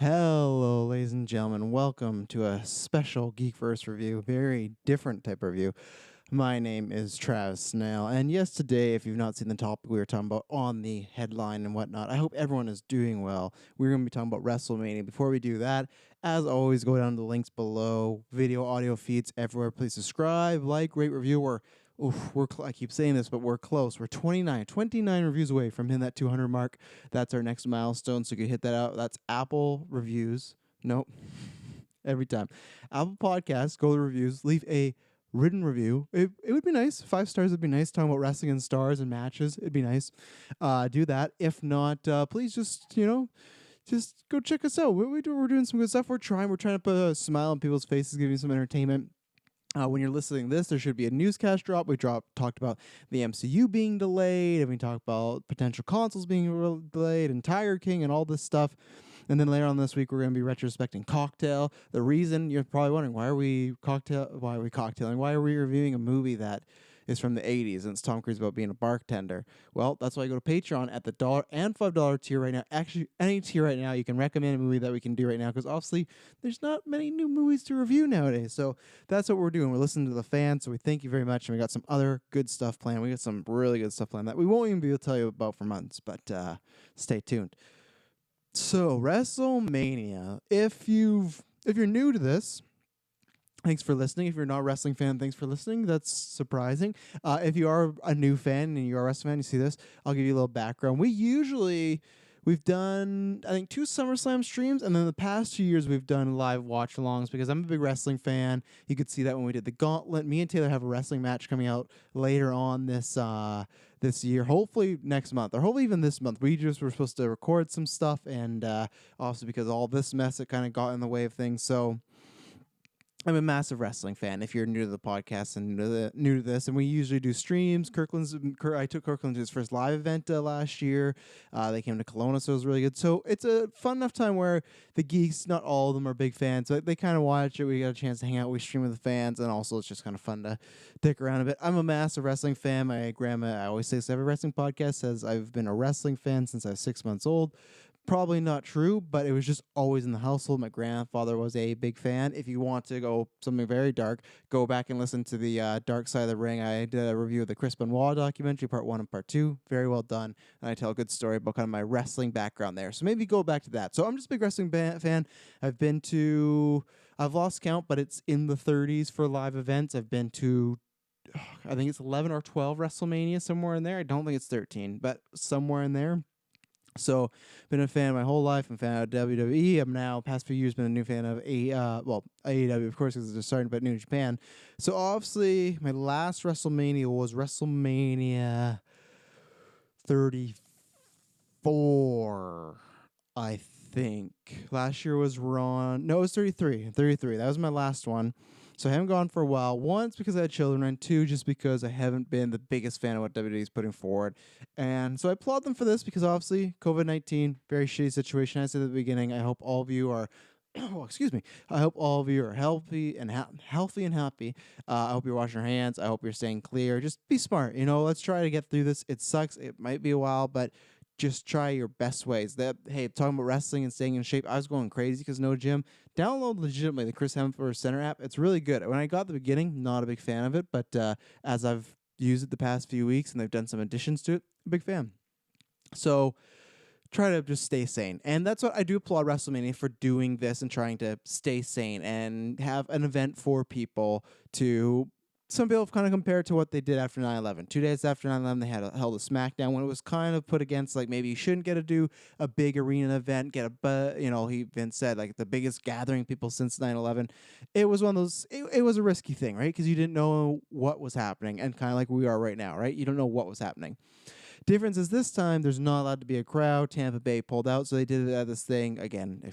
Hello, ladies and gentlemen. Welcome to a special Geekverse review, very different type of review. My name is Travis Snell, and yes, today, if you've not seen the topic we were talking about on the headline and whatnot, I hope everyone is doing well. We're going to be talking about Wrestlemania. Before we do that, as always, go down to the links below, video, audio feeds everywhere. Please subscribe, like, rate, review. I keep saying this, but we're close. We're 29 reviews away from hitting that 200 mark. That's our next milestone, so you can hit that out. That's Apple reviews. Nope. Every time. Apple Podcasts, go to reviews, leave a written review. It would be nice. 5 stars would be nice. Talking about wrestling and stars and matches. It'd be nice. Do that. If not, please just go check us out. We're doing some good stuff. We're trying to put a smile on people's faces, give you some entertainment. When you're listening to this, there should be a newscast drop. We talked about the MCU being delayed, and we talked about potential consoles being delayed, and Tiger King, and all this stuff. And then later on this week, we're going to be retrospecting Cocktail. The reason you're probably wondering, why are we cocktailing? Why are we reviewing a movie that is from the 80s and it's Tom Cruise about being a bartender? Well, that's why I go to Patreon at the $1 and $5 tier right now. Actually, any tier right now, you can recommend a movie that we can do right now, because obviously there's not many new movies to review nowadays. So that's what we're doing. We're listening to the fans, so we thank you very much. And we got some other good stuff planned. We got some really good stuff planned that we won't even be able to tell you about for months, but stay tuned. So, WrestleMania. If you're new to this, thanks for listening. If you're not a wrestling fan, thanks for listening. That's surprising. If you are a new fan and you're a wrestling fan, you see this, I'll give you a little background. We've done, I think, 2 SummerSlam streams, and then the past 2 years we've done live watch-alongs, because I'm a big wrestling fan. You could see that when we did the Gauntlet. Me and Taylor have a wrestling match coming out later on this year, hopefully next month, or hopefully even this month. We just were supposed to record some stuff, and also because all this mess, it kind of got in the way of things. So I'm a massive wrestling fan. If you're new to the podcast and new to this, and we usually do streams. I took Kirklin to his first live event last year. They came to Kelowna, so it was really good. So it's a fun enough time where the geeks, not all of them are big fans, but they kind of watch it. We got a chance to hang out. We stream with the fans, and also it's just kind of fun to dick around a bit. I'm a massive wrestling fan. My grandma, I always say this, every wrestling podcast says I've been a wrestling fan since I was 6 months old. Probably not true, but it was just always in the household. My grandfather was a big fan. If you want to go something very dark, go back and listen to the Dark Side of the Ring. I did a review of the Chris Benoit documentary, part 1 and part 2. Very well done. And I tell a good story about kind of my wrestling background there. So maybe go back to that. So I'm just a big wrestling fan. I've lost count, but it's in the 30s for live events. I've been to, I think it's 11 or 12 WrestleMania, somewhere in there. I don't think it's 13, but somewhere in there. So, been a fan my whole life. I'm a fan of WWE. I'm now, past few years, been a new fan of AEW, of course, because it's just starting, but New Japan. So, obviously, my last WrestleMania was WrestleMania 34, I think. Last year was Ron. No, it was 33. 33. That was my last one. So I haven't gone for a while. Once, because I had children, and 2, just because I haven't been the biggest fan of what WWE is putting forward. And so I applaud them for this, because obviously COVID-19, very shitty situation. I said at the beginning, I hope all of you are excuse me. I hope all of you are healthy and happy. I hope you're washing your hands. I hope you're staying clear. Just be smart. Let's try to get through this. It sucks. It might be a while, but just try your best ways. Talking about wrestling and staying in shape, I was going crazy because no gym. Download legitimately the Chris Hemsworth Center app. It's really good. When I got the beginning, not a big fan of it, but as I've used it the past few weeks and they've done some additions to it, a big fan. So try to just stay sane. And that's what I do applaud WrestleMania for doing this and trying to stay sane and have an event for people to... Some people have kind of compared to what they did after 9/11. 2 days after 9/11, they held a SmackDown when it was kind of put against, like, maybe you shouldn't get to do a big arena event, Vince said, like, the biggest gathering of people since 9/11. It was one of those, it was a risky thing, right? Because you didn't know what was happening, and kind of like we are right now, right? You don't know what was happening. Difference is this time, there's not allowed to be a crowd. Tampa Bay pulled out, so they did this thing, again,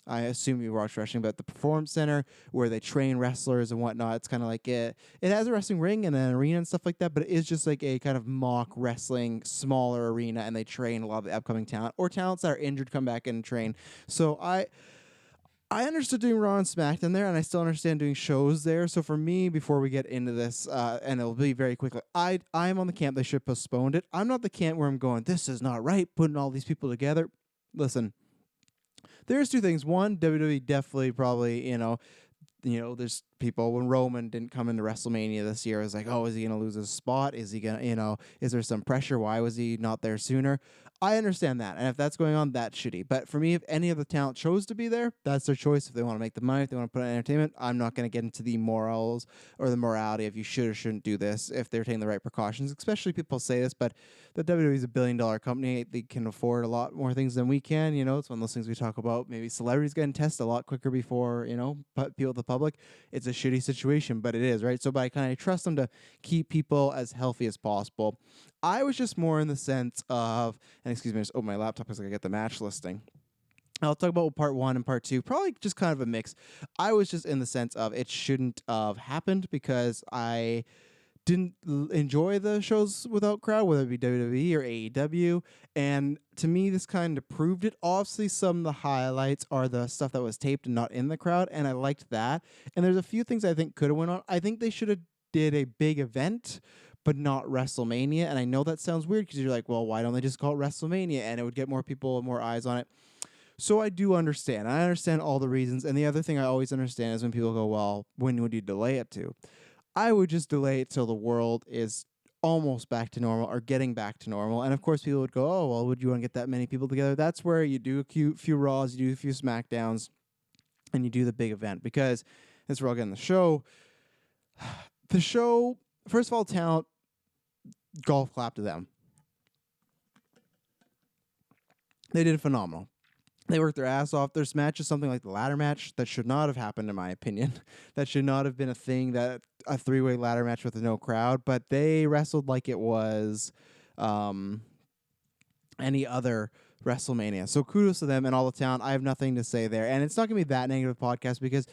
I assume you watch wrestling, but the Performance Center where they train wrestlers and whatnot. It's kind of like it has a wrestling ring and an arena and stuff like that, but it is just like a kind of mock wrestling, smaller arena, and they train a lot of the upcoming talent or talents that are injured come back and train. So I understood doing Raw and SmackDown there, and I still understand doing shows there. So for me, before we get into this, and it'll be very quickly, I'm on the camp they should have postponed it. I'm not the camp where I'm going, this is not right, putting all these people together. Listen. there's two things. One, WWE definitely probably, there's people when Roman didn't come into WrestleMania this year, it was like, oh, is he going to lose his spot? Is he going to, is there some pressure? Why was he not there sooner? I understand that. And if that's going on, that's shitty. But for me, if any of the talent chose to be there, that's their choice. If they want to make the money, if they want to put on entertainment, I'm not going to get into the morals or the morality of you should or shouldn't do this if they're taking the right precautions. Especially people say this, but the WWE is a billion-dollar company. They can afford a lot more things than we can. It's one of those things we talk about. Maybe celebrities getting tested a lot quicker before, people, the public. It's a shitty situation, but it is, right? So, but I kind of trust them to keep people as healthy as possible. I was just more in the sense of, and excuse me, I just open my laptop because I get the match listing. I'll talk about part one and part two, probably just kind of a mix. I was just in the sense of it shouldn't have happened because I didn't enjoy the shows without crowd, whether it be WWE or AEW. And to me, this kind of proved it. Obviously, some of the highlights are the stuff that was taped and not in the crowd, and I liked that. And there's a few things I think could have went on. I think they should have did a big event, but not WrestleMania. And I know that sounds weird because you're like, well, why don't they just call it WrestleMania? And it would get more people and more eyes on it. So I do understand. I understand all the reasons. And the other thing I always understand is when people go, well, when would you delay it to? I would just delay it till the world is almost back to normal or getting back to normal. And of course, people would go, oh, well, would you want to get that many people together? That's where you do a few Raws, you do a few SmackDowns, and you do the big event. Because as we're all getting the show, first of all, talent, golf clap to them. They did phenomenal. They worked their ass off. There's matches, something like the ladder match, that should not have happened, in my opinion. That should not have been a thing, that a three-way ladder match with no crowd. But they wrestled like it was any other WrestleMania. So kudos to them and all the talent. I have nothing to say there. And it's not going to be that negative podcast because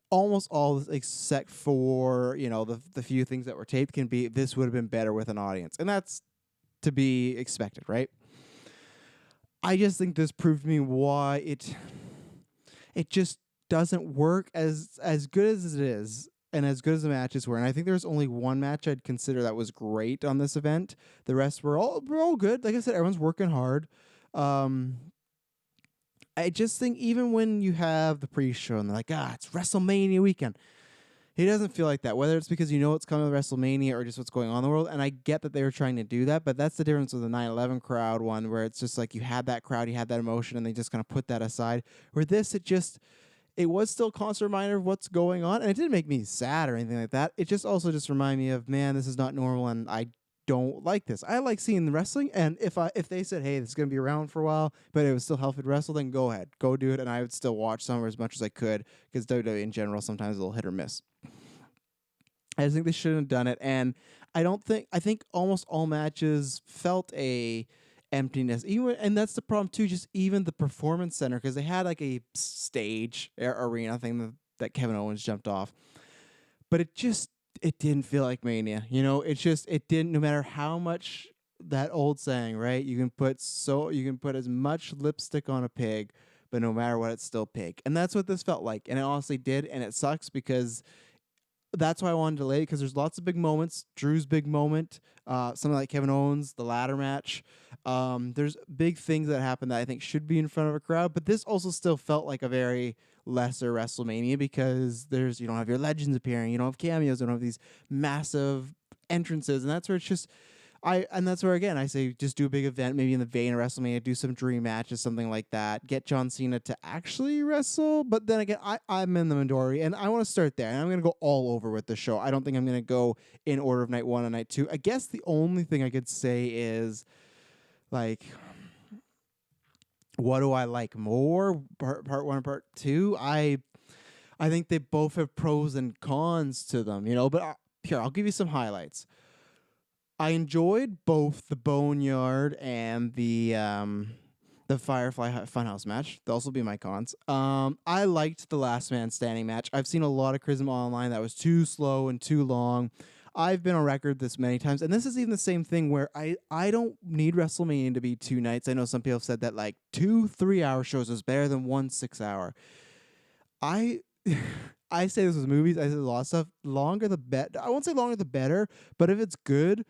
almost all, except for, the few things that were taped, can be, this would have been better with an audience. And that's to be expected, right? I just think this proved to me why it just doesn't work as good as it is and as good as the matches were. And I think there's only one match I'd consider that was great on this event. The rest were all good. Like I said, everyone's working hard. I just think even when you have the pre-show and they're like, it's WrestleMania weekend, it doesn't feel like that, whether it's because it's coming with WrestleMania or just what's going on in the world. And I get that they were trying to do that, but that's the difference with the 9/11 crowd one, where it's just like you had that crowd, you had that emotion, and they just kind of put that aside. Where this, it was still a constant reminder of what's going on, and it didn't make me sad or anything like that. It just also just reminded me of, man, this is not normal, and I don't like this. I like seeing the wrestling, and if they said, hey, this is going to be around for a while, but it was still healthy to wrestle, then go ahead. Go do it, and I would still watch some as much as I could, because WWE in general sometimes is a little hit or miss. I just think they shouldn't have done it, and I think almost all matches felt a emptiness. And that's the problem too, just even the Performance Center, because they had like a stage arena thing that Kevin Owens jumped off. But it didn't feel like Mania. It didn't, no matter how much, that old saying, right? You can put as much lipstick on a pig, but no matter what, it's still pig. And that's what this felt like. And it honestly did, and it sucks because that's why I wanted to delay it, because there's lots of big moments. Drew's big moment, something like Kevin Owens, the ladder match. There's big things that happen that I think should be in front of a crowd, but this also still felt like a very lesser WrestleMania because you don't have your legends appearing, you don't have cameos, you don't have these massive entrances, and that's where it's just. And that's where, again, I say just do a big event, maybe in the vein of WrestleMania, do some dream matches, something like that. Get John Cena to actually wrestle. But then again, I'm in the minority, and I want to start there. And I'm going to go all over with the show. I don't think I'm going to go in order of night one and night two. I guess the only thing I could say is, like, what do I like more? Part one and part two? I think they both have pros and cons to them, But here, I'll give you some highlights. I enjoyed both the Boneyard and the Firefly Funhouse match. They'll also be my cons. I liked the Last Man Standing match. I've seen a lot of Charisma online that was too slow and too long. I've been on record this many times, and this is even the same thing where I don't need WrestleMania to be 2 nights. I know some people have said that like 2 3-hour shows is better than 1 6-hour. I say this with movies. I say a lot of stuff. Longer the better. I won't say longer the better, but if it's good,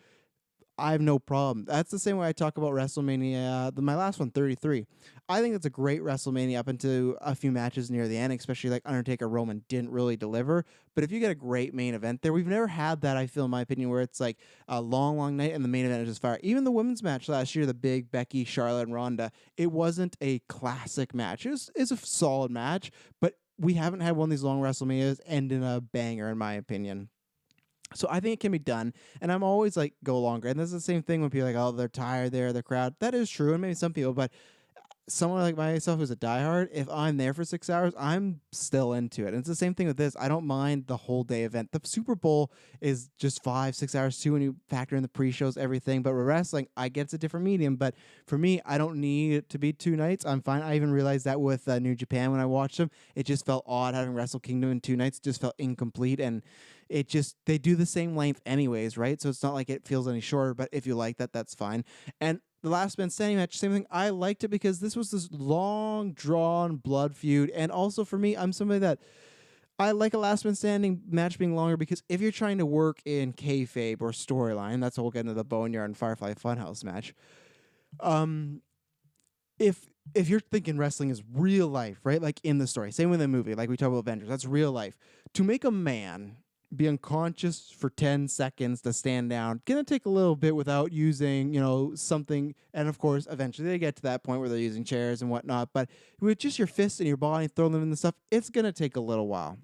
I have no problem. That's the same way I talk about WrestleMania, my last one, 33. I think it's a great WrestleMania up into a few matches near the end, especially like Undertaker Roman didn't really deliver. But if you get a great main event there, we've never had that, I feel, in my opinion, where it's like a long, long night and the main event is just fire. Even the women's match last year, the big Becky, Charlotte, and Ronda, it wasn't a classic match. It's a solid match, but we haven't had one of these long WrestleManias end in a banger, in my opinion. So I think it can be done, and I'm always like go longer. And that's the same thing when people are like, oh, they're tired there, the crowd. That is true, and maybe some people, but someone like myself who's a diehard, if I'm there for 6 hours, I'm still into it. And it's the same thing with this. I don't mind the whole day event. The Super Bowl is just 5-6 hours too when you factor in the pre-shows, everything. But with wrestling, I get it's a different medium. But for me, I don't need it to be 2 nights. I'm fine. I even realized that with New Japan when I watched them. It just felt odd having Wrestle Kingdom in 2 nights. It just felt incomplete. And it just, they do the same length anyways, right? So it's not like it feels any shorter. But if you like that, that's fine. And the last man standing match, same thing. I liked it because this was this long, drawn blood feud. And also for me, I'm somebody that I like a last man standing match being longer because if you're trying to work in kayfabe or storyline, that's what we'll get into the Boneyard and Firefly Funhouse match. If you're thinking wrestling is real life, right? Like in the story, same with the movie, like we talk about Avengers, that's real life. To make a man be unconscious for 10 seconds to stand down, gonna take a little bit without using, something. And of course, eventually they get to that point where they're using chairs and whatnot. But with just your fists in your body, throwing them in the stuff, it's gonna take a little while.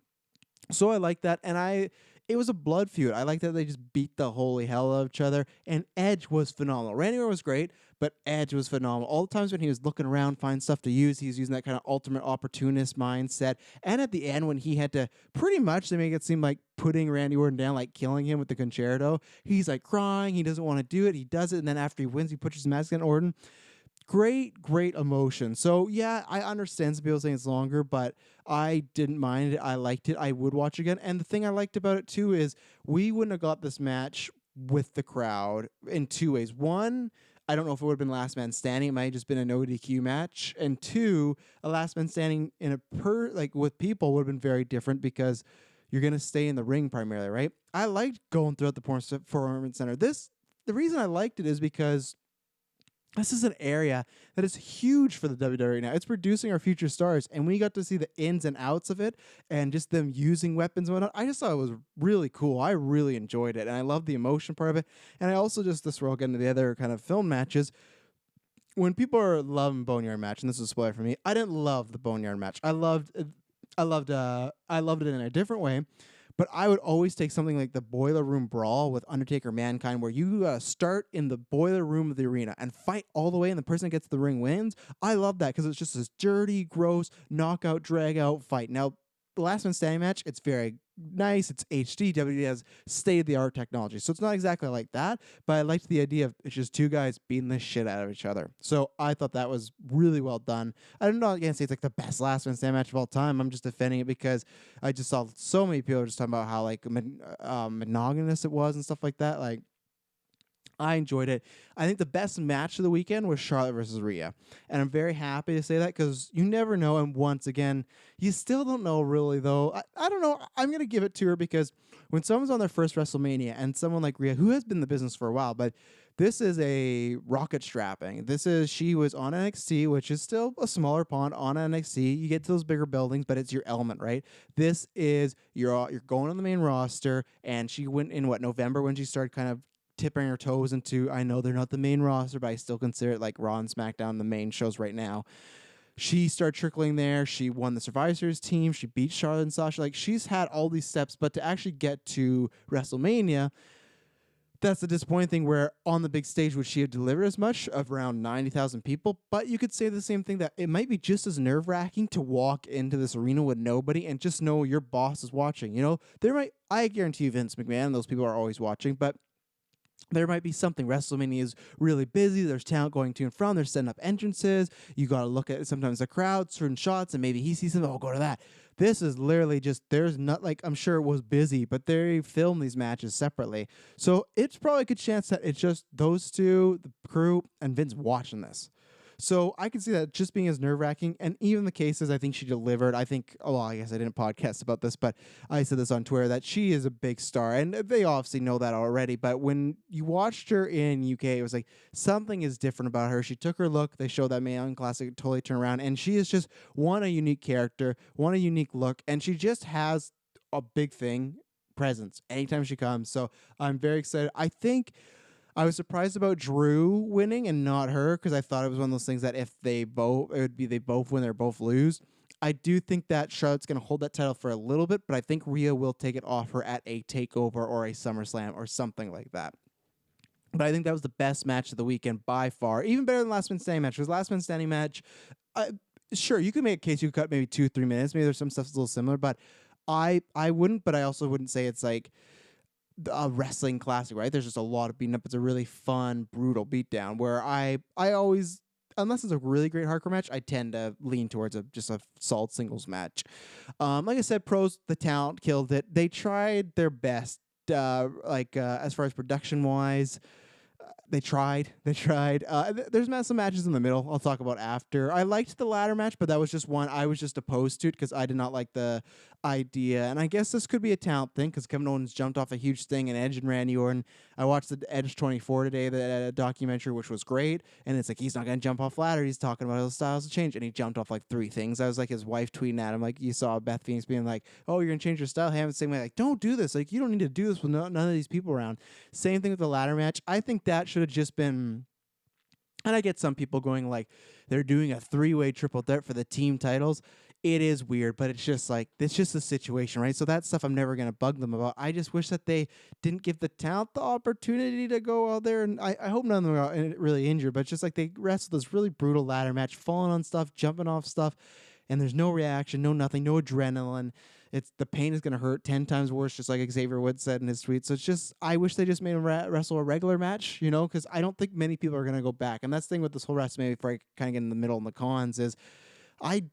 So I like that, and it was a blood feud. I like that they just beat the holy hell out of each other, and Edge was phenomenal. Randy Orton was great, but Edge was phenomenal. All the times when he was looking around, find stuff to use, he's using that kind of ultimate opportunist mindset. And at the end, when he had to pretty much, they make it seem like putting Randy Orton down, like killing him with the concerto, he's like crying, he doesn't want to do it, he does it, and then after he wins, he puts his mask on Orton. Great emotion. So yeah, I understand some people saying it's longer, but I didn't mind it. I liked it. I would watch again. And the thing I liked about it too is we wouldn't have got this match with the crowd in two ways. One, I don't know if it would have been last man standing. It might have just been a no DQ match. And two, a last man standing in with people would have been very different because you're gonna stay in the ring primarily, right? I liked going throughout the Performance Center. The reason I liked it is because this is an area that is huge for the WWE now. It's producing our future stars, and we got to see the ins and outs of it and just them using weapons and whatnot. I just thought it was really cool. I really enjoyed it, and I love the emotion part of it. And I also just, this we're all getting to the other kind of film matches. When people are loving Boneyard match, and this is a spoiler for me, I didn't love the Boneyard match. I loved it in a different way. But I would always take something like the Boiler Room Brawl with Undertaker Mankind, where you start in the boiler room of the arena and fight all the way, and the person that gets the ring wins. I love that because it's just this dirty, gross, knockout, drag out fight. Now, the last man standing match, it's very nice. It's HD. WWE has state-of-the-art technology. So it's not exactly like that, but I liked the idea of it's just two guys beating the shit out of each other. So I thought that was really well done. I'm not going to say it's like the best last man stand match of all time. I'm just defending it because I just saw so many people just talking about how like monogamous it was and stuff like that. Like, I enjoyed it. I think the best match of the weekend was Charlotte versus Rhea. And I'm very happy to say that because you never know. And once again, you still don't know really, though. I don't know. I'm going to give it to her because when someone's on their first WrestleMania and someone like Rhea, who has been in the business for a while, but this is a rocket strapping. She was on NXT, which is still a smaller pond on NXT. You get to those bigger buildings, but it's your element, right? This is, you're going on the main roster, and she went in, November when she started kind of tipping her toes into, I know they're not the main roster, but I still consider it like Raw and SmackDown, the main shows right now. She started trickling there. She won the Survivor Series team. She beat Charlotte and Sasha. Like, she's had all these steps, but to actually get to WrestleMania, that's the disappointing thing, where on the big stage, would she have delivered as much of around 90,000 people? But you could say the same thing, that it might be just as nerve-wracking to walk into this arena with nobody and just know your boss is watching. I guarantee you Vince McMahon, those people are always watching, but there might be something. WrestleMania is really busy. There's talent going to and from. They're setting up entrances. You got to look at sometimes the crowd, certain shots, and maybe he sees something. Oh, go to that. This is literally just, there's not, like, I'm sure it was busy, but they film these matches separately. So it's probably a good chance that it's just those two, the crew, and Vince watching this. So I can see that just being as nerve-wracking, and even the cases, I think she delivered. I think, oh, well, I guess I didn't podcast about this, but I said this on Twitter, that she is a big star, and they obviously know that already, but when you watched her in UK, it was like, something is different about her. She took her look, they showed that Mae Young Classic, totally turned around, and she is just, one, a unique character, one, a unique look, and she just has a big thing, presence, anytime she comes, so I'm very excited. I think I was surprised about Drew winning and not her, because I thought it was one of those things that if they both, it would be they both win or both lose. I do think that Charlotte's going to hold that title for a little bit, but I think Rhea will take it off her at a TakeOver or a SummerSlam or something like that. But I think that was the best match of the weekend by far, even better than Last Man Standing match. Because Last Man Standing match, sure, you could make a case you could cut maybe 2-3 minutes. Maybe there's some stuff that's a little similar, but I wouldn't. But I also wouldn't say it's like a wrestling classic, right? There's just a lot of beating up. It's a really fun, brutal beatdown where I always, unless it's a really great hardcore match, I tend to lean towards just a solid singles match. Like I said, pros, the talent killed it. They tried their best, as far as production wise. They tried. There's some matches in the middle I'll talk about after. I liked the ladder match, but that was just one I was just opposed to it because I did not like the idea. And I guess this could be a talent thing because Kevin Owens jumped off a huge thing and Edge and Randy Orton. I watched the Edge 24 today, the documentary, which was great. And it's like, he's not going to jump off ladder. He's talking about his styles of change. And he jumped off like 3 things. I was like his wife tweeting at him. Like you saw Beth Phoenix being like, oh, you're going to change your style. Hey, I'm saying like, don't do this. Like you don't need to do this with none of these people around. Same thing with the ladder match. I think that should have just been, and I get some people going like they're doing a 3-way triple threat for the team titles. It is weird, but it's just like, it's just the situation, right? So that stuff I'm never going to bug them about. I just wish that they didn't give the talent the opportunity to go out there, and I hope none of them are really injured, but just like they wrestled this really brutal ladder match, falling on stuff, jumping off stuff, and there's no reaction, no nothing, no adrenaline. It's the pain is going to hurt 10 times worse, just like Xavier Woods said in his tweet. So it's just, I wish they just made him wrestle a regular match, because I don't think many people are going to go back. And that's the thing with this whole WrestleMania, before I kind of get in the middle and the cons, is I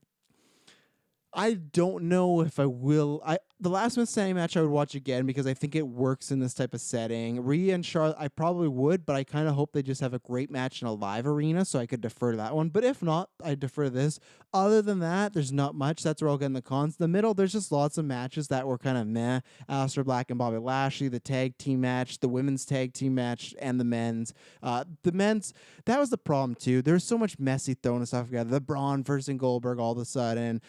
don't know if I will. The Last Man Standing match I would watch again because I think it works in this type of setting. Rhea and Charlotte, I probably would, but I kind of hope they just have a great match in a live arena so I could defer to that one. But if not, I defer to this. Other than that, there's not much. That's where I'll get in the cons. The middle, there's just lots of matches that were kind of meh. Aleister Black and Bobby Lashley, the tag team match, the women's tag team match, and the men's. The men's, that was the problem too. There's so much messy throwing stuff together. The Braun versus Goldberg all of a sudden.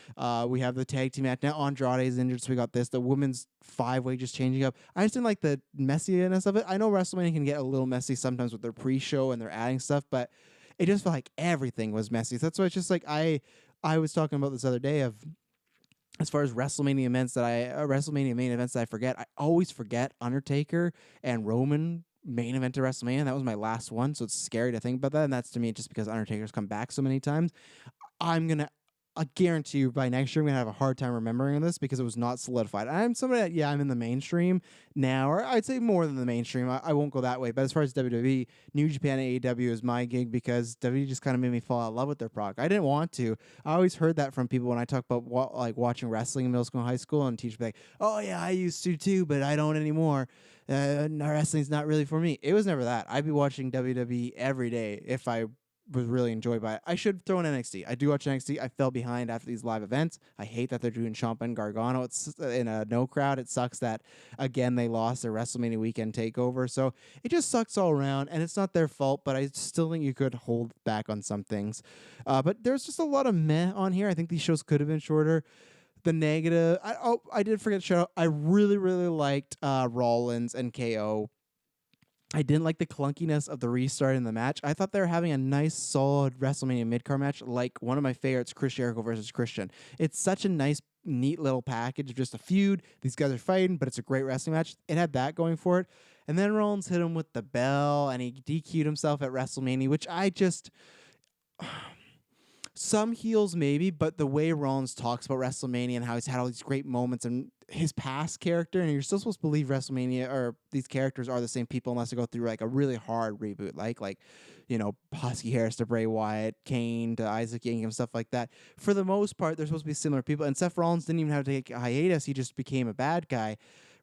We have the tag team match. Now Andrade is injured, so we got this. The women's 5-way just changing up. I just didn't like the messiness of it. I know WrestleMania can get a little messy sometimes with their pre-show and they're adding stuff, but it just felt like everything was messy. So that's why it's just like I was talking about this other day of, as far as WrestleMania main events that I forget, I always forget Undertaker and Roman main event of WrestleMania. That was my last one, so it's scary to think about that. And that's to me just because Undertaker's come back so many times. I guarantee you by next year I'm going to have a hard time remembering this because it was not solidified. I'm somebody that, I'm in the mainstream now, or I'd say more than the mainstream. I won't go that way. But as far as WWE, New Japan and AEW is my gig because WWE just kind of made me fall out of love with their product. I didn't want to. I always heard that from people when I talk about watching wrestling in middle school and high school, and teachers be like, oh yeah, I used to too, but I don't anymore. Wrestling's not really for me. It was never that. I'd be watching WWE every day if I was really enjoyed by it. I should throw in NXT. I do watch NXT. I fell behind after these live events. I hate that they're doing Ciampa and Gargano. It's in a no crowd. It sucks that, again, they lost their WrestleMania weekend takeover. So it just sucks all around, and it's not their fault, but I still think you could hold back on some things. But there's just a lot of meh on here. I think these shows could have been shorter. The negative, I did forget to shout out, I really, really liked Rollins and KO. I didn't like the clunkiness of the restart in the match. I thought they were having a nice, solid WrestleMania mid-card match, like one of my favorites, Chris Jericho versus Christian. It's such a nice, neat little package of just a feud. These guys are fighting, but it's a great wrestling match. It had that going for it. And then Rollins hit him with the bell, and he DQ'd himself at WrestleMania, which I just... Some heels maybe, but the way Rollins talks about WrestleMania and how he's had all these great moments and his past character, and you're still supposed to believe WrestleMania or these characters are the same people unless they go through like a really hard reboot, like Husky Harris to Bray Wyatt, Kane to Isaac Yankem, stuff like that. For the most part, they're supposed to be similar people, and Seth Rollins didn't even have to take a hiatus. He just became a bad guy.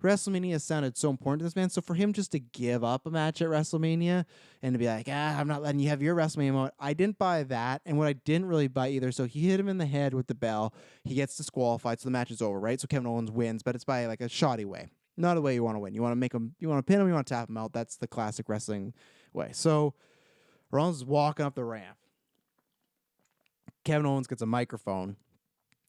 WrestleMania sounded so important to this man. So for him just to give up a match at WrestleMania and to be like, I'm not letting you have your WrestleMania moment, I didn't buy that. And what I didn't really buy either, so he hit him in the head with the bell. He gets disqualified, so the match is over, right? So Kevin Owens wins, but it's by like a shoddy way. Not the way you want to win. You want to make him, you want to pin him, you want to tap him out. That's the classic wrestling way. So Rollins is walking up the ramp. Kevin Owens gets a microphone.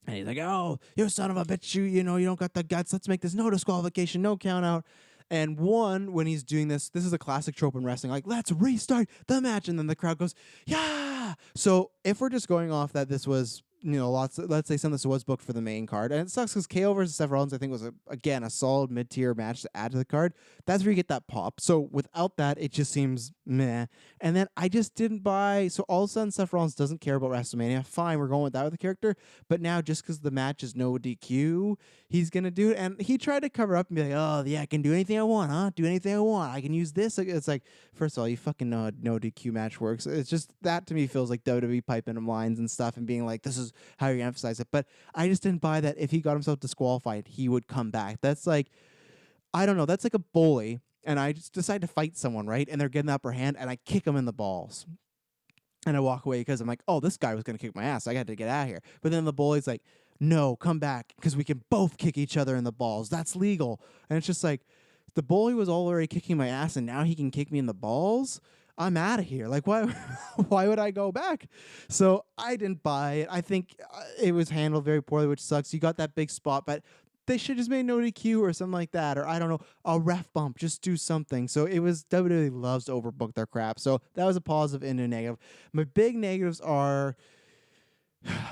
And he's like, oh, you son of a bitch, you don't got the guts. Let's make this no disqualification, no count out. And when he's doing this is a classic trope in wrestling, like, let's restart the match. And then the crowd goes, yeah. So if we're just going off that this was, let's say some of this was booked for the main card. And it sucks because KO versus Seth Rollins, I think, was, a solid mid-tier match to add to the card. That's where you get that pop. So without that, it just seems meh. And then I just didn't buy. So all of a sudden, Seth Rollins doesn't care about WrestleMania. Fine, we're going with that with the character. But now, just because the match is no DQ, he's going to do it. And he tried to cover up and be like, oh, yeah, I can do anything I want, huh? Do anything I want. I can use this. It's like, first of all, you fucking know a no DQ match works. It's just, that to me feels like WWE piping him lines and stuff and being like, this is how you emphasize it. But I just didn't buy that if he got himself disqualified, he would come back. That's like, I don't know. That's like a bully. And I just decide to fight someone, right? And they're getting the upper hand, and I kick them in the balls. And I walk away because I'm like, oh, this guy was going to kick my ass. I got to get out of here. But then the bully's like, no, come back because we can both kick each other in the balls. That's legal. And it's just like, the bully was already kicking my ass, and now he can kick me in the balls? I'm out of here. Like, why why would I go back? So I didn't buy it. I think it was handled very poorly, which sucks. You got that big spot, but they should just made no DQ or something like that. Or I don't know, a ref bump. Just do something. So it was, WWE loves to overbook their crap. So that was a positive and a negative. My big negatives are,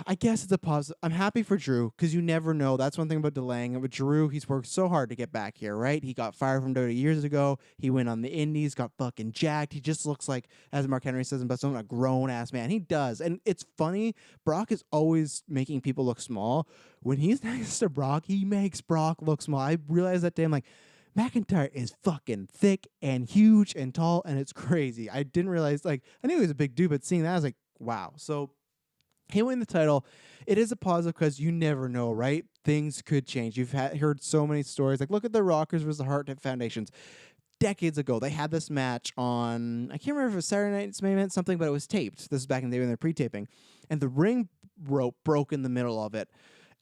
I guess it's a positive. I'm happy for Drew because you never know. That's one thing about delaying. With Drew, he's worked so hard to get back here, right? He got fired from WWE years ago. He went on the Indies, got fucking jacked. He just looks like, as Mark Henry says in Best of, a grown-ass man. He does. And it's funny. Brock is always making people look small. When he's next to Brock, he makes Brock look small. I realized that day. I'm like, McIntyre is fucking thick and huge and tall, and it's crazy. I didn't realize, like, I knew he was a big dude, but seeing that, I was like, wow. So him winning the title, it is a positive because you never know, right? Things could change. You've heard so many stories. Like, look at the Rockers versus the Hart Foundations. Decades ago, they had this match on, I can't remember if it was Saturday Night's Main Event, something, but it was taped. This is back in the day when they were pre-taping. And the ring rope broke in the middle of it.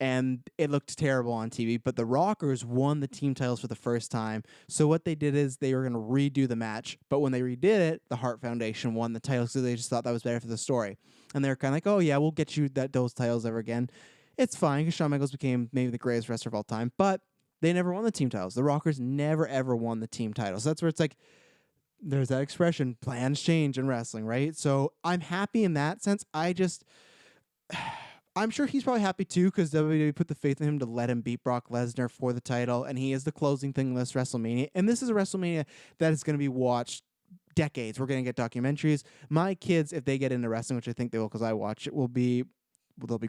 And it looked terrible on TV, but the Rockers won the team titles for the first time. So what they did is they were going to redo the match, but when they redid it, the Hart Foundation won the titles because they just thought that was better for the story. And they're kind of like, oh yeah, we'll get you those titles ever again. It's fine because Shawn Michaels became maybe the greatest wrestler of all time, but they never won the team titles. The Rockers never ever won the team titles. That's where it's like, there's that expression, plans change in wrestling, right? So I'm happy in that sense. I'm sure he's probably happy too because WWE put the faith in him to let him beat Brock Lesnar for the title, and he is the closing thing in this WrestleMania. And this is a WrestleMania that is going to be watched decades. We're going to get documentaries. My kids, if they get into wrestling, which I think they will because I watch it, they'll be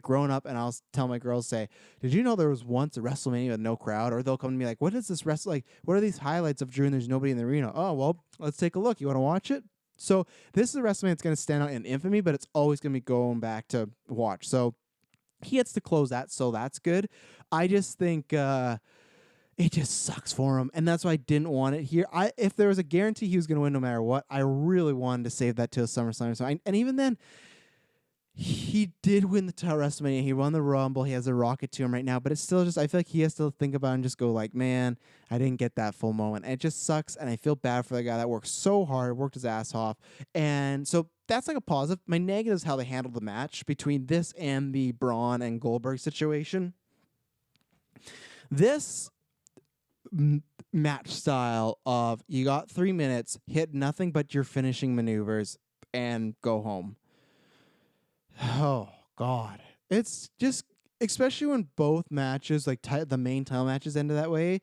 grown up, and I'll tell my girls, say, did you know there was once a WrestleMania with no crowd? Or they'll come to me like, what is this like, what are these highlights of Drew and there's nobody in the arena? Oh, well, let's take a look. You want to watch it? So this is a WrestleMania that's going to stand out in infamy, but it's always going to be going back to watch. So he gets to close that, so that's good. I just think it just sucks for him, and that's why I didn't want it here. If there was a guarantee he was going to win no matter what, I really wanted to save that till SummerSlam. So and even then, he did win the title WrestleMania. He won the Rumble. He has a rocket to him right now, but it's still just, I feel like he has to think about it and just go like, man, I didn't get that full moment. And it just sucks, and I feel bad for the guy that worked so hard, worked his ass off. And so that's like a positive. My negative is how they handled the match between this and the Braun and Goldberg situation. This match style of you got 3 minutes, hit nothing but your finishing maneuvers, and go home. Oh, God. It's just, especially when both matches, like the main title matches ended that way,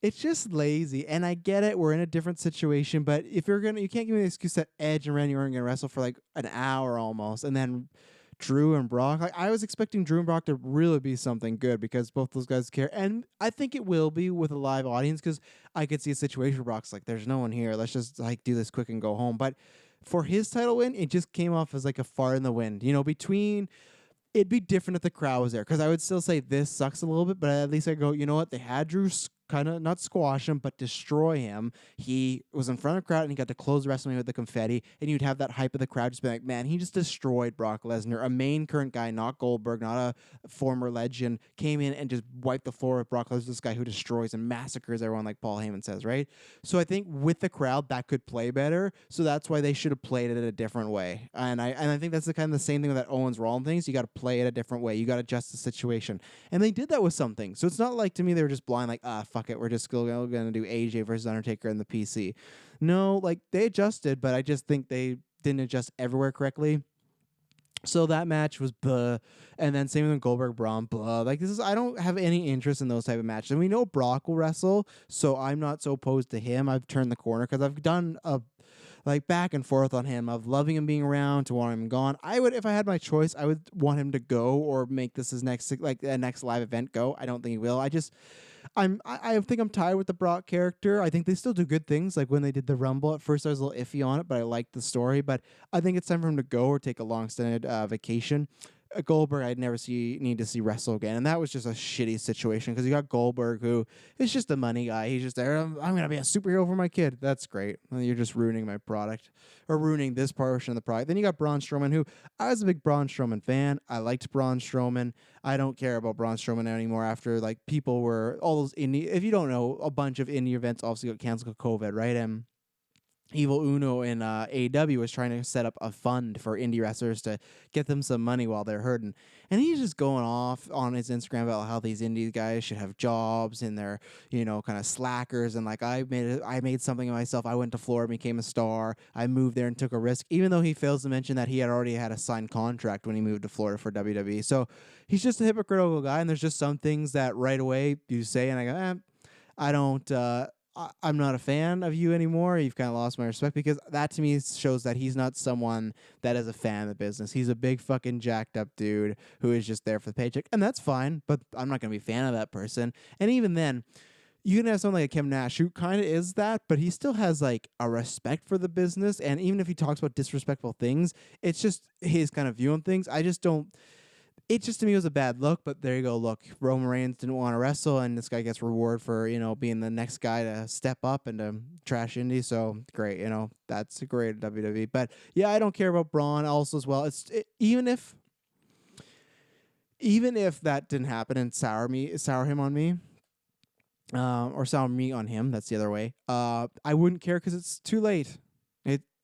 it's just lazy. And I get it. We're in a different situation. But if you can't give me the excuse that Edge and Randy Orton going to wrestle for like an hour almost. And then Drew and Brock. Like, I was expecting Drew and Brock to really be something good because both those guys care. And I think it will be with a live audience because I could see a situation where Brock's like, there's no one here. Let's just like do this quick and go home. But for his title win, it just came off as like a fart in the wind. You know, it'd be different if the crowd was there because I would still say this sucks a little bit, but at least I go, you know what? They had Drew kind of not squash him, but destroy him. He was in front of the crowd and he got to close WrestleMania with the confetti. And you'd have that hype of the crowd just be like, man, he just destroyed Brock Lesnar, a main current guy, not Goldberg, not a former legend, came in and just wiped the floor with Brock Lesnar, this guy who destroys and massacres everyone, like Paul Heyman says, right? So I think with the crowd that could play better. So that's why they should have played it a different way. And I think that's the kind of the same thing with that Owens Rollins things. You got to play it a different way. You got to adjust the situation. And they did that with some things. So it's not like to me they were just blind, like, fuck it, we're just still going to do AJ versus Undertaker in the PC. No, like they adjusted, but I just think they didn't adjust everywhere correctly. So that match was blah, and then same with Goldberg Braun, blah. Like this is, I don't have any interest in those type of matches. And we know Brock will wrestle, so I'm not so opposed to him. I've turned the corner because I've done a like back and forth on him of loving him being around to wanting him gone. I would, if I had my choice, I would want him to go or make this his next like a next live event go. I don't think he will. I think I'm tired with the Brock character. I think they still do good things. Like when they did the Rumble, at first I was a little iffy on it, but I liked the story. But I think it's time for him to go or take a long-extended vacation. Goldberg, I'd never need to see wrestle again, and that was just a shitty situation because you got Goldberg, who is just a money guy. He's just there. I'm gonna be a superhero for my kid. That's great. You're just ruining my product or ruining this portion of the product. Then you got Braun Strowman, who I was a big Braun Strowman fan. I liked Braun Strowman. I don't care about Braun Strowman anymore after like people were all those indie. If you don't know, a bunch of indie events obviously got canceled because of COVID, right? And Evil Uno in AEW was trying to set up a fund for indie wrestlers to get them some money while they're hurting. And he's just going off on his Instagram about how these indie guys should have jobs and they're, kind of slackers. And like, I made something of myself. I went to Florida, became a star. I moved there and took a risk, even though he fails to mention that he had already had a signed contract when he moved to Florida for WWE. So he's just a hypocritical guy. And there's just some things that right away you say, and I go, I don't, I'm not a fan of you anymore. You've kind of lost my respect, because that to me shows that he's not someone that is a fan of the business. He's a big fucking jacked up dude who is just there for the paycheck, and that's fine, but I'm not going to be a fan of that person. And even then, you can have someone like Kevin Nash who kind of is that, but he still has like a respect for the business. And even if he talks about disrespectful things, it's just his kind of view on things. I just don't. It just to me was a bad look, but there you go. Look, Roman Reigns didn't want to wrestle, and this guy gets reward for being the next guy to step up and to trash indie. So great, that's a great WWE. But yeah, I don't care about Braun also as well. Even if that didn't happen and sour him on me, or sour me on him. That's the other way. I wouldn't care because it's too late.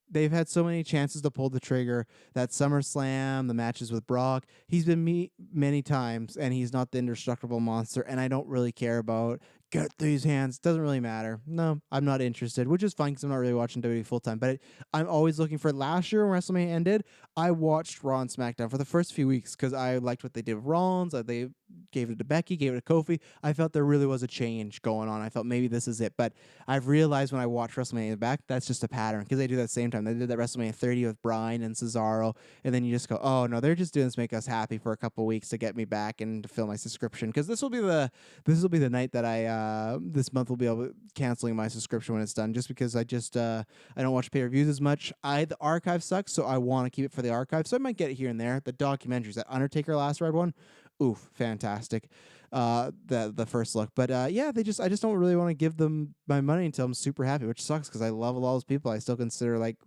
They've had so many chances to pull the trigger. That SummerSlam, the matches with Brock. He's been many times, and he's not the indestructible monster, and I don't really care about get these hands. Doesn't really matter. No, I'm not interested, which is fine because I'm not really watching WWE full-time, but I'm always looking for. Last year when WrestleMania ended, I watched Raw and SmackDown for the first few weeks because I liked what they did with Rollins. They gave it to Becky, gave it to Kofi. I felt there really was a change going on. I felt maybe this is it, but I've realized when I watch WrestleMania back, that's just a pattern because they do that at the same time. They did that WrestleMania 30 with Bryan and Cesaro, and then you just go, oh no, they're just doing this to make us happy for a couple weeks to get me back and to fill my subscription, because this will be the night that this month will be able to canceling my subscription when it's done, just because I don't watch pay-per-views as much. The archive sucks, so I want to keep it for the archive, so I might get it here and there. The documentaries, that Undertaker last ride one, oof, fantastic. The first look, but yeah, I just don't really want to give them my money until I'm super happy, which sucks because I love a lot of those people. I still consider like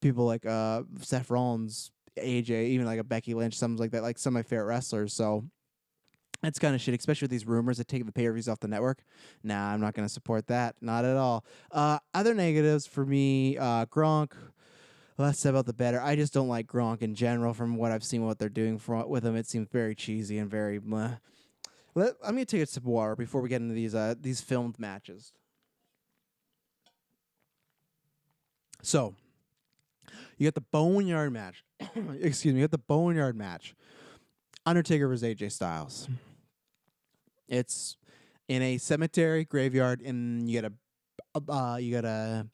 people like Seth Rollins, AJ, even like a Becky Lynch, something like that, like some of my favorite wrestlers. So it's kind of shit, especially with these rumors that take the pay-per-views off the network. Nah, I'm not going to support that. Not at all. Other negatives for me, Gronk. Less said about the better. I just don't like Gronk in general. From what I've seen, what they're doing with him, it seems very cheesy and very. I'm gonna take a sip of water before we get into these filmed matches. So, you got the Boneyard match. Excuse me. You got the Boneyard match. Undertaker versus AJ Styles. It's in a cemetery graveyard, and you gotta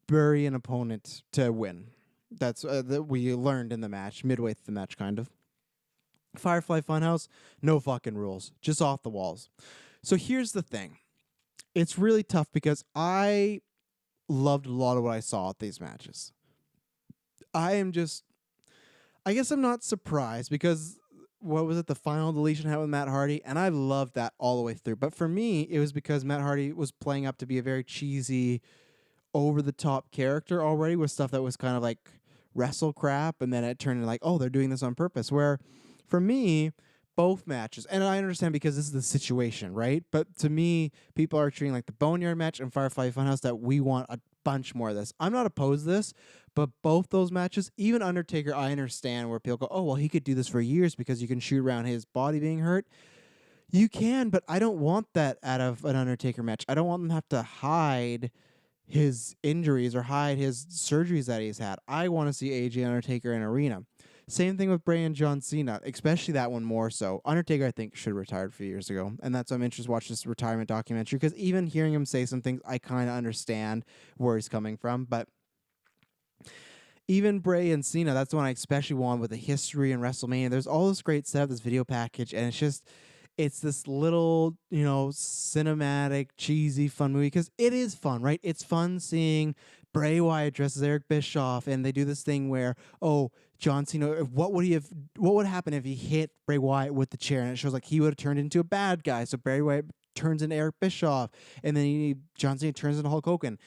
bury an opponent to win. That's that we learned in the match, midway through the match, kind of. Firefly Funhouse, no fucking rules, just off the walls. So here's the thing. It's really tough because I loved a lot of what I saw at these matches. I guess I'm not surprised because what was it, the final deletion had with Matt Hardy, and I loved that all the way through. But for me, it was because Matt Hardy was playing up to be a very cheesy, over the top character already with stuff that was kind of like wrestle crap, and then it turned into like, oh, they're doing this on purpose. Where for me, both matches, and I understand because this is the situation, right? But to me, people are treating like the Boneyard match and Firefly Funhouse that we want a bunch more of this. I'm not opposed to this, but both those matches, even Undertaker, I understand where people go, oh, well, he could do this for years because you can shoot around his body being hurt. You can, but I don't want that out of an Undertaker match. I don't want them to have to hide his injuries or hide his surgeries that he's had. I want to see AJ Undertaker in arena. Same thing with Bray and John Cena, especially that one more so. Undertaker, I think, should have retired a few years ago, and that's why I'm interested to watch this retirement documentary, because even hearing him say some things, I kind of understand where he's coming from. But even Bray and Cena, that's the one I especially want with the history and WrestleMania. There's all this great setup, this video package, and it's this little, cinematic, cheesy, fun movie, because it is fun, right? It's fun seeing Bray Wyatt dresses Eric Bischoff, and they do this thing where, oh, John Cena, what would happen if he hit Bray Wyatt with the chair? And it shows like he would have turned into a bad guy. So Bray Wyatt turns into Eric Bischoff, and then John Cena turns into Hulk Hogan.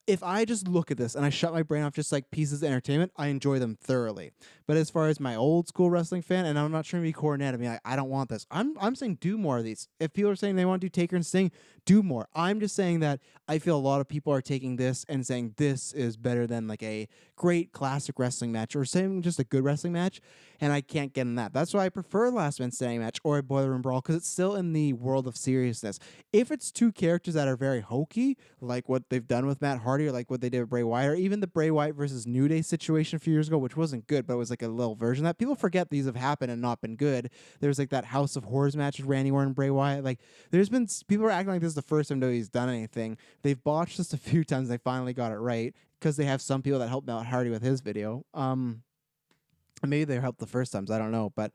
If I just look at this and I shut my brain off just like pieces of entertainment, I enjoy them thoroughly. But as far as my old school wrestling fan, and I'm not trying to be cornet, I mean, I don't want this. I'm saying do more of these. If people are saying they want to do Taker and Sting, do more. I'm just saying that I feel a lot of people are taking this and saying this is better than like a great classic wrestling match or saying just a good wrestling match, and I can't get in that. That's why I prefer Last Man Standing match or a Boiler Room Brawl, because it's still in the world of seriousness. If it's two characters that are very hokey, like what they've done with Matt Hardy or like what they did with Bray Wyatt, or even the Bray Wyatt versus New Day situation a few years ago, which wasn't good, but it was like a little version of that. People forget these have happened and not been good. There's like that House of Horrors match with Randy Orton and Bray Wyatt. Like, there's been people are acting like this is the first time WWE's done anything. They've botched this a few times. They finally got it right because they have some people that helped Matt Hardy with his video. And maybe they helped the first times. I don't know, but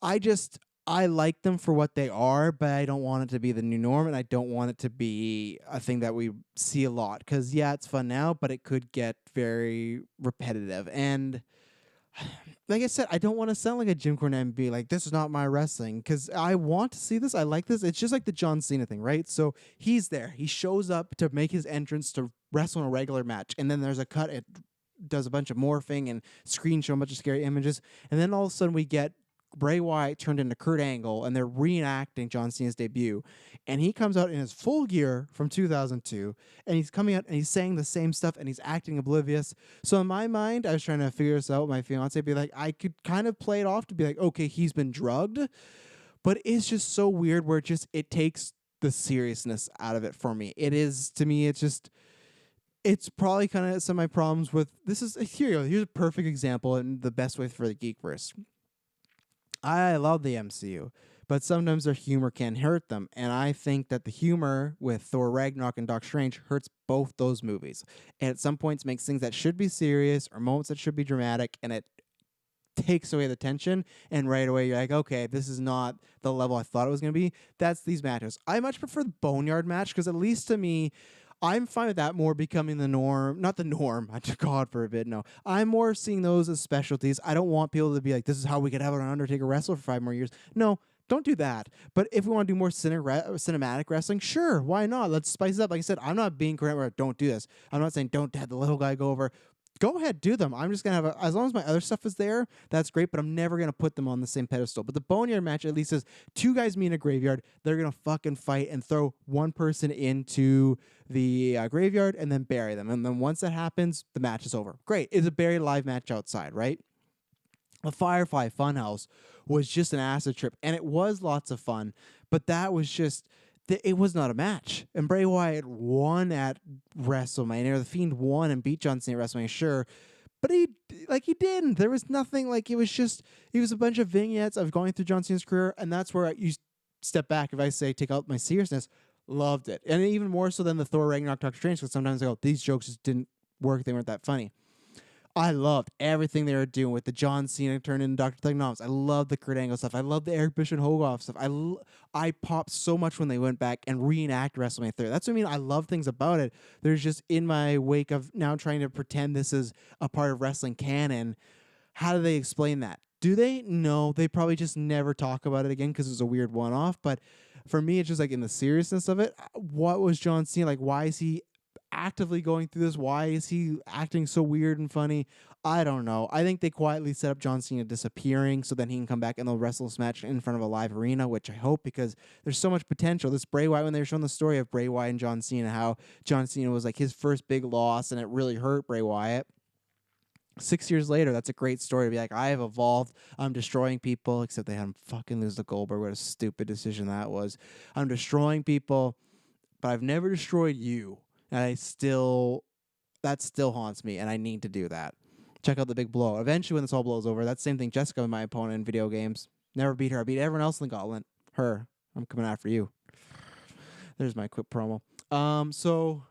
I like them for what they are, but I don't want it to be the new norm, and I don't want it to be a thing that we see a lot. Because, yeah, it's fun now, but it could get very repetitive. And like I said, I don't want to sound like a Jim Cornette and be like, this is not my wrestling, because I want to see this. I like this. It's just like the John Cena thing, right? So he's there. He shows up to make his entrance to wrestle in a regular match, and then there's a cut. It does a bunch of morphing and screen show a bunch of scary images, and then all of a sudden we get Bray Wyatt turned into Kurt Angle, and they're reenacting John Cena's debut. And he comes out in his full gear from 2002, and he's coming out and he's saying the same stuff, and he's acting oblivious. So in my mind, I was trying to figure this out with my fiance, be like, I could kind of play it off to be like, okay, he's been drugged, but it's just so weird where it takes the seriousness out of it for me. It is, to me, it's probably kind of some of my problems with this. Here's a perfect example and the best way for the Geekverse. I love the MCU, but sometimes their humor can hurt them. And I think that the humor with Thor Ragnarok and Doctor Strange hurts both those movies. And at some points makes things that should be serious or moments that should be dramatic, and it takes away the tension. And right away, you're like, okay, this is not the level I thought it was going to be. That's these matches. I much prefer the Boneyard match because, at least to me, I'm fine with that more becoming the norm. Not the norm. God forbid, no. I'm more seeing those as specialties. I don't want people to be like, this is how we could have an Undertaker wrestle for 5 more years. No, don't do that. But if we want to do more cinematic wrestling, sure, why not? Let's spice it up. Like I said, I'm not being correct where don't do this. I'm not saying don't have the little guy go over. Go ahead, do them. I'm just going to as long as my other stuff is there, that's great, but I'm never going to put them on the same pedestal. But the Boneyard match at least is 2 guys meet in a graveyard. They're going to fucking fight and throw one person into the graveyard and then bury them. And then once that happens, the match is over. Great. It's a buried live match outside, right? The Firefly Funhouse was just an acid trip, and it was lots of fun, but that was just... it was not a match. And Bray Wyatt won at WrestleMania. Or The Fiend won and beat John Cena at WrestleMania, sure. But he didn't. There was nothing, it was a bunch of vignettes of going through John Cena's career, and that's where you step back. If I say take out my seriousness, loved it. And even more so than the Thor Ragnarok Doctor Strange, because sometimes I go, these jokes just didn't work. They weren't that funny. I loved everything they were doing with the John Cena turn into Dr. Thugonomics. I loved the Kurt Angle stuff. I loved the Eric Bischoff Hogarth stuff. I popped so much when they went back and reenact WrestleMania 30. That's what I mean. I love things about it. There's just in my wake of now trying to pretend this is a part of wrestling canon. How do they explain that? Do they? No, they probably just never talk about it again because it's a weird one-off. But for me, it's just like in the seriousness of it. What was John Cena like? Why is he actively going through this? Why is he acting so weird and funny? I don't know. I think they quietly set up John Cena disappearing so then he can come back and they'll wrestle this match in front of a live arena, which I hope because there's so much potential. This Bray Wyatt, when they were showing the story of Bray Wyatt and John Cena, how John Cena was like his first big loss and it really hurt Bray Wyatt. 6 years later, that's a great story to be like, I have evolved. I'm destroying people, except they had him fucking lose to Goldberg. What a stupid decision that was. I'm destroying people, but I've never destroyed you. And that still haunts me, and I need to do that. Check out the big blow. Eventually, when this all blows over, that's the same thing. Jessica, my opponent in video games. Never beat her. I beat everyone else in the gauntlet. Her. I'm coming after you. There's my quick promo. So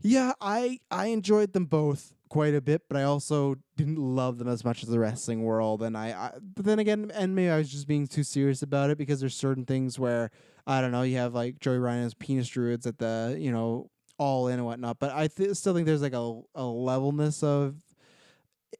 yeah, I enjoyed them both quite a bit, but I also didn't love them as much as the wrestling world. And but then again, and maybe I was just being too serious about it because there's certain things where I don't know. You have like Joey Ryan's penis druids at the All In and whatnot, but I still think there's like a levelness of.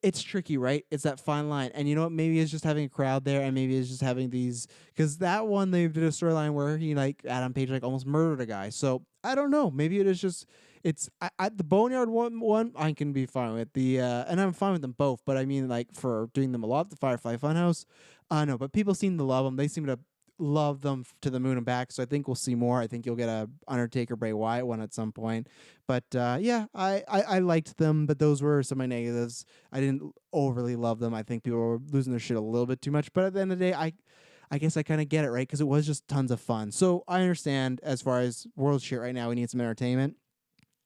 It's tricky, right? It's that fine line. And you know what? Maybe it's just having a crowd there, and maybe it's just having these. Because that one, they did a storyline where he, like, Adam Page, like, almost murdered a guy. So, I don't know. Maybe it is just. It's. The Boneyard one, I can be fine with. And I'm fine with them both. But I mean, like, for doing them a lot, the Firefly Funhouse, I know. But people seem to love them. They seem to love them to the moon and back. So I think we'll see more. I think you'll get a Undertaker Bray Wyatt one at some point. But yeah, I liked them, but those were some of my negatives. I didn't overly love them. I think people were losing their shit a little bit too much. But at the end of the day, I guess I kind of get it, right? Because it was just tons of fun. So I understand as far as world shit right now, we need some entertainment.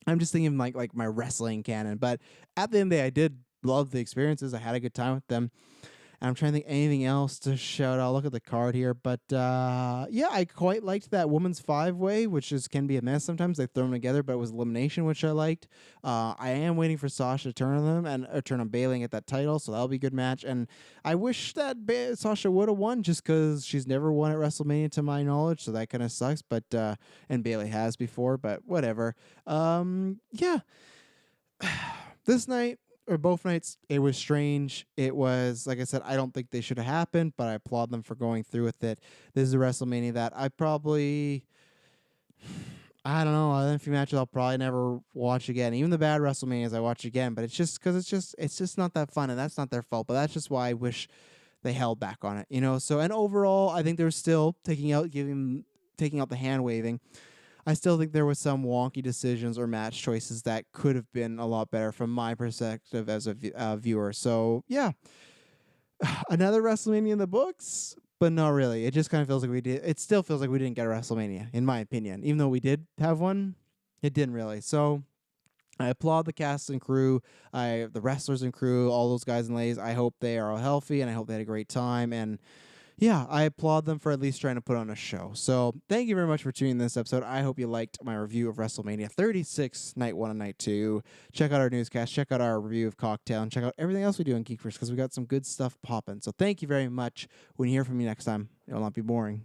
I'm just thinking like my wrestling canon. But at the end of the day, I did love the experiences. I had a good time with them. I'm trying to think anything else to shout out. Look at the card here. But yeah, I quite liked that women's 5-way, which can be a mess sometimes. They throw them together, but it was elimination, which I liked. I am waiting for Sasha to turn on them and turn on Bayley and get that title, so that'll be a good match. And I wish that Sasha would have won just because she's never won at WrestleMania to my knowledge, so that kind of sucks. But and Bayley has before, but whatever. Yeah. This night, or both nights, it was strange. It was, like I said, I don't think they should have happened, but I applaud them for going through with it. This is a WrestleMania that I probably, I don't know, a few matches I'll probably never watch again. Even the bad WrestleManias I watch again, but it's just because it's just not that fun, and that's not their fault. But that's just why I wish they held back on it, So, and overall, I think they're still taking out the hand waving. I still think there was some wonky decisions or match choices that could have been a lot better from my perspective as a viewer. So, yeah, another WrestleMania in the books, but not really. It just kind of feels like we did. It still feels like we didn't get a WrestleMania, in my opinion. Even though we did have one, it didn't really. So, I applaud the cast and crew, the wrestlers and crew, all those guys and ladies. I hope they are all healthy, and I hope they had a great time. And yeah, I applaud them for at least trying to put on a show. So thank you very much for tuning in this episode. I hope you liked my review of WrestleMania 36, Night 1 and Night 2. Check out our newscast. Check out our review of Cocktail. And check out everything else we do on Geek First because we got some good stuff popping. So thank you very much. When you hear from me next time, it will not be boring.